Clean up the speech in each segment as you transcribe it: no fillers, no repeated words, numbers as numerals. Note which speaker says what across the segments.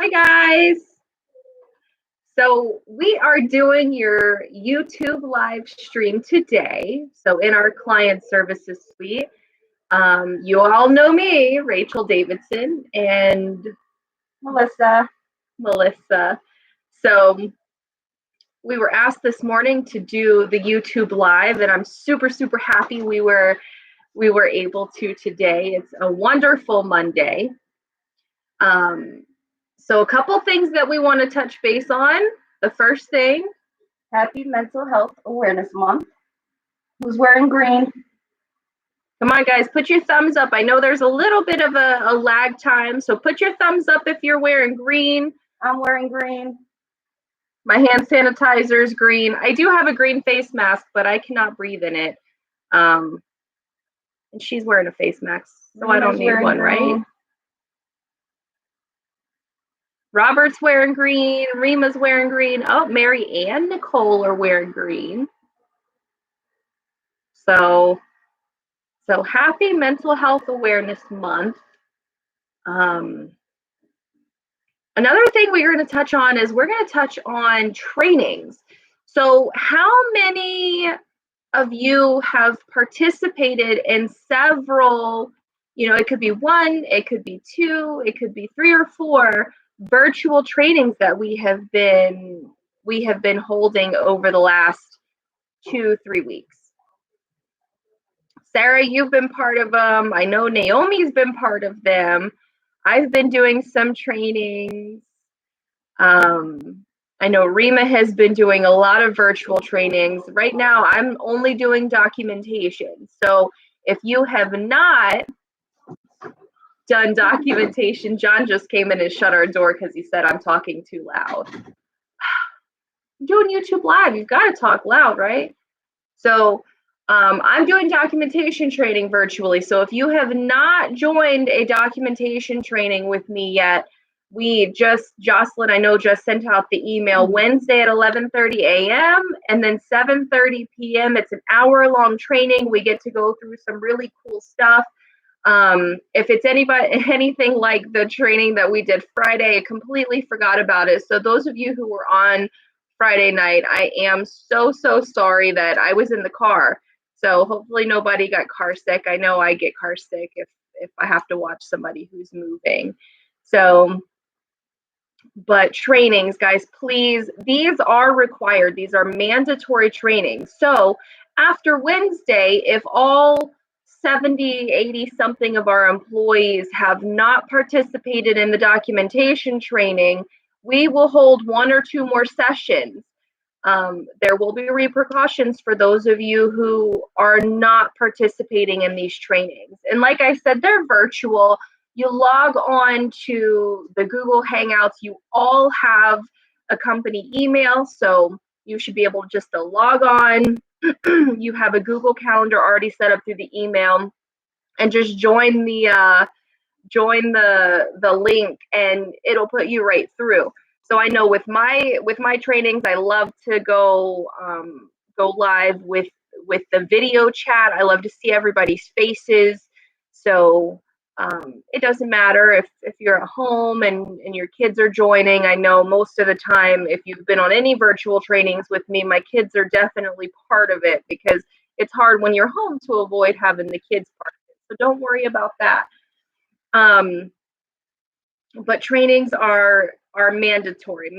Speaker 1: Hi guys. So we are doing your YouTube live stream today. So in our client services suite, you all know me, Rachel Davidson and Melissa. So we were asked this morning to do the YouTube live, and I'm super happy we were able to today. It's a wonderful Monday. So a couple things that we want to touch base on. The first thing,
Speaker 2: Happy Mental Health Awareness Month. Who's wearing green?
Speaker 1: Come on, guys, put your thumbs up. I know there's a little bit of a lag time, so put your thumbs up if you're wearing green.
Speaker 2: I'm wearing green.
Speaker 1: My hand sanitizer is green. I do have a green face mask, but I cannot breathe in it. And she's wearing a face mask, so I don't need one, right? Robert's wearing green. Rima's wearing green. Oh, Mary and Nicole are wearing green. So happy Mental Health Awareness Month. Another thing we're going to touch on is we're going to touch on trainings. So how many of you have participated in several, it could be one, it could be two, it could be three or four virtual trainings that we have been holding over the last 2-3 weeks. Sarah, you've been part of them. I know Naomi's been part of them. I've been doing some trainings. I know Rima has been doing a lot of virtual trainings. Right now, I'm only doing documentation. So if you have not done documentation, John just came in and shut our door because he said I'm talking too loud. I'm doing YouTube Live. You've got to talk loud, right? So I'm doing documentation training virtually. So if you have not joined a documentation training with me yet, Jocelyn, I know, just sent out the email Wednesday at 11:30 a.m. and then 7:30 p.m. It's an hour-long training. We get to go through some really cool stuff. If it's anything like the training that we did Friday, I completely forgot about it. So those of you who were on Friday night, I am so sorry that I was in the car. So hopefully nobody got car sick. I know I get car sick if I have to watch somebody who's moving. So, but trainings, guys, please, these are required. These are mandatory trainings. So after Wednesday, if all 70, 80 something of our employees have not participated in the documentation training, we will hold 1 or 2 more sessions. There will be repercussions for those of you who are not participating in these trainings. And like I said, they're virtual. You log on to the Google Hangouts. You all have a company email, so you should be able just to log on. You have a Google Calendar already set up through the email, and just join the link, and it'll put you right through. So I know with my trainings, I love to go live with the video chat. I love to see everybody's faces. So it doesn't matter if you're at home and your kids are joining. I know most of the time, if you've been on any virtual trainings with me, my kids are definitely part of it, because it's hard when you're home to avoid having the kids part of it. So don't worry about that. But trainings are mandatory.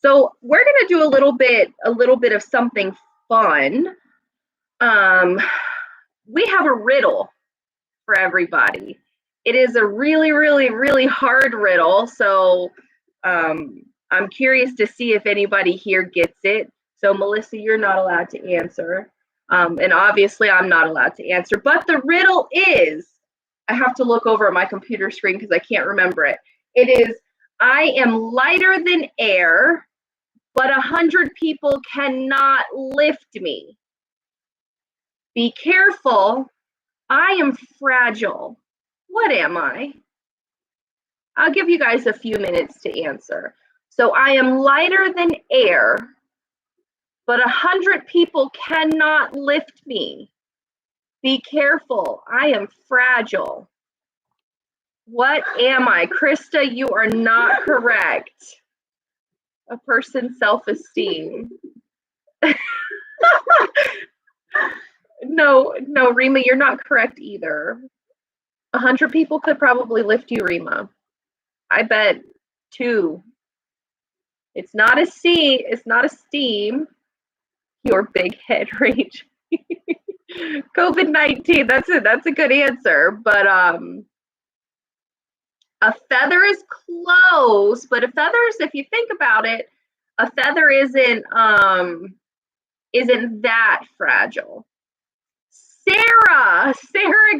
Speaker 1: So we're gonna do a little bit of something fun. We have a riddle for everybody. It is a really hard riddle. So I'm curious to see if anybody here gets it. So Melissa, you're not allowed to answer. And obviously I'm not allowed to answer, but the riddle is, I have to look over at my computer screen because I can't remember it. It is, I am lighter than air, but 100 people cannot lift me. Be careful, I am fragile. What am I? I'll give you guys a few minutes to answer. So I am lighter than air, but 100 people cannot lift me. Be careful, I am fragile. What am I? Krista, you are not correct. A person's self-esteem. No, Rima, you're not correct either. 100 people could probably lift you, Rima. I bet 2. It's not a C. It's not a steam. Your big head rage. COVID-19. That's a good answer, but a feather is close. But a feather is, if you think about it, a feather isn't that fragile. Sarah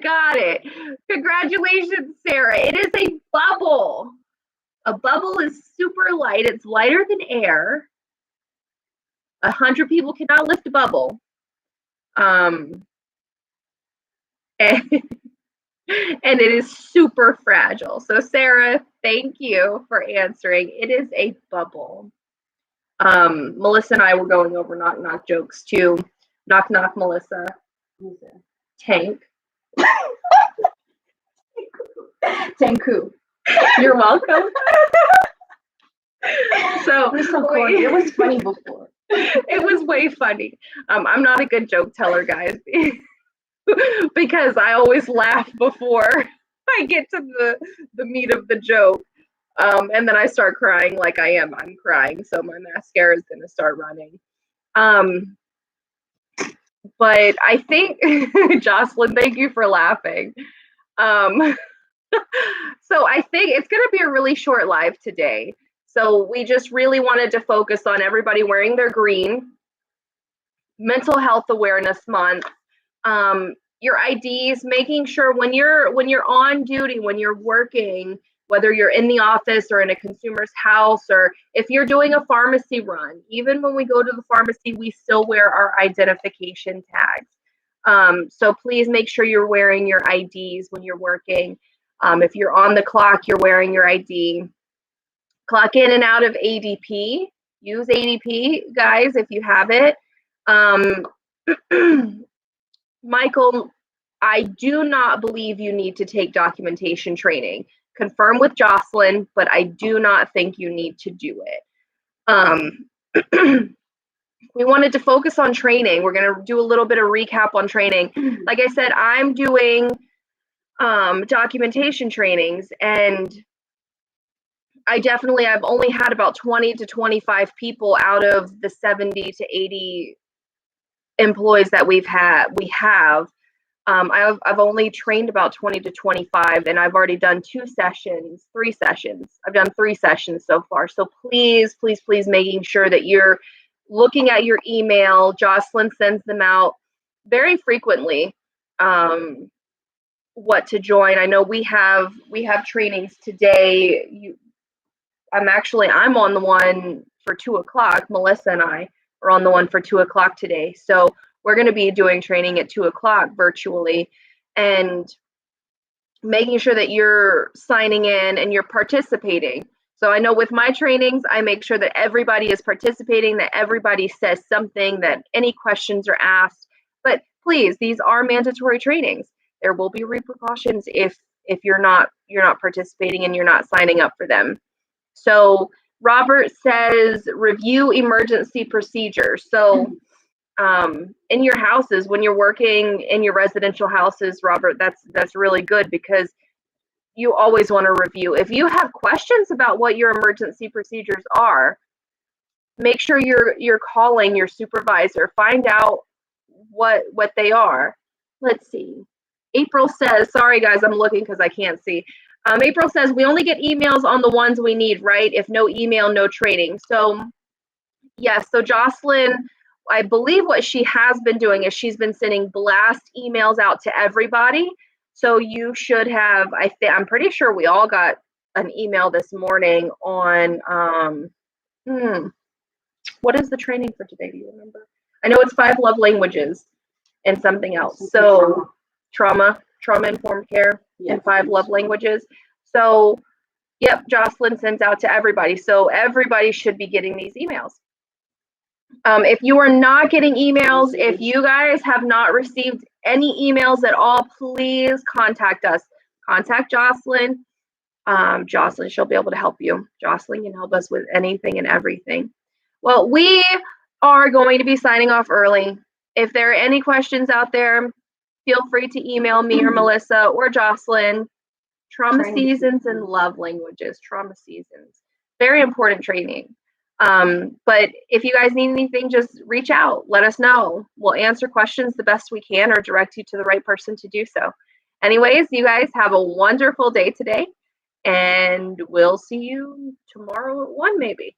Speaker 1: got it. Congratulations, Sarah. It is a bubble. A bubble is super light. It's lighter than air. 100 people cannot lift a bubble. And it is super fragile. So Sarah, thank you for answering. It is a bubble. Melissa and I were going over knock knock jokes too. Knock knock, Melissa. Tank.
Speaker 2: Tanku.
Speaker 1: You're welcome. So
Speaker 2: It was so corny. It was funny before.
Speaker 1: It was way funny. I'm not a good joke teller, guys, because I always laugh before I get to the meat of the joke. And then I start crying like I'm crying. So my mascara is going to start running. But I think, Jocelyn, thank you for laughing. So I think it's going to be a really short live today. So we just really wanted to focus on everybody wearing their green. Mental Health Awareness Month. Your IDs, making sure when you're on duty, when you're working, whether you're in the office or in a consumer's house, or if you're doing a pharmacy run, even when we go to the pharmacy, we still wear our identification tags. So please make sure you're wearing your IDs when you're working. If you're on the clock, you're wearing your ID. Clock in and out of ADP. Use ADP, guys, if you have it. Michael, I do not believe you need to take documentation training. Confirm with Jocelyn, but I do not think you need to do it. We wanted to focus on training. We're going to do a little bit of recap on training. Like I said, I'm doing documentation trainings, and I've only had about 20 to 25 people out of the 70 to 80 employees that we have. I've only trained about 20 to 25, and I've already done 3 sessions. I've done 3 sessions so far. So please, making sure that you're looking at your email. Jocelyn sends them out very frequently. What to join. I know we have trainings today. I'm on the one for 2:00. Melissa and I are on the one for 2:00 today. So we're going to be doing training at 2:00 virtually, and making sure that you're signing in and you're participating. So I know with my trainings, I make sure that everybody is participating, that everybody says something, that any questions are asked. But please, these are mandatory trainings. There will be repercussions if you're not participating and you're not signing up for them. So Robert says review emergency procedures. So in your houses, when you're working in your residential houses, Robert, that's really good, because you always want to review. If you have questions about what your emergency procedures are, make sure you're calling your supervisor. Find out what they are. Let's see. April says, sorry guys, I'm looking because I can't see. April says we only get emails on the ones we need, right? If no email, no training. So yes, so Jocelyn, I believe what she has been doing is she's been sending blast emails out to everybody. So you should have, I'm pretty sure we all got an email this morning on, what is the training for today? Do you remember? I know it's 5 love languages and something else. So trauma-informed care, and 5 love languages. So, yep, Jocelyn sends out to everybody. So everybody should be getting these emails. If you are not getting emails, if you guys have not received any emails at all, please contact us. Contact Jocelyn. Jocelyn, she'll be able to help you. Jocelyn can help us with anything and everything. Well, we are going to be signing off early. If there are any questions out there, feel free to email me or Melissa or Jocelyn. Trauma seasons and love languages. Trauma seasons. Very important training. But if you guys need anything, just reach out. Let us know. We'll answer questions the best we can or direct you to the right person to do so. Anyways, you guys have a wonderful day today, and we'll see you tomorrow at 1 maybe.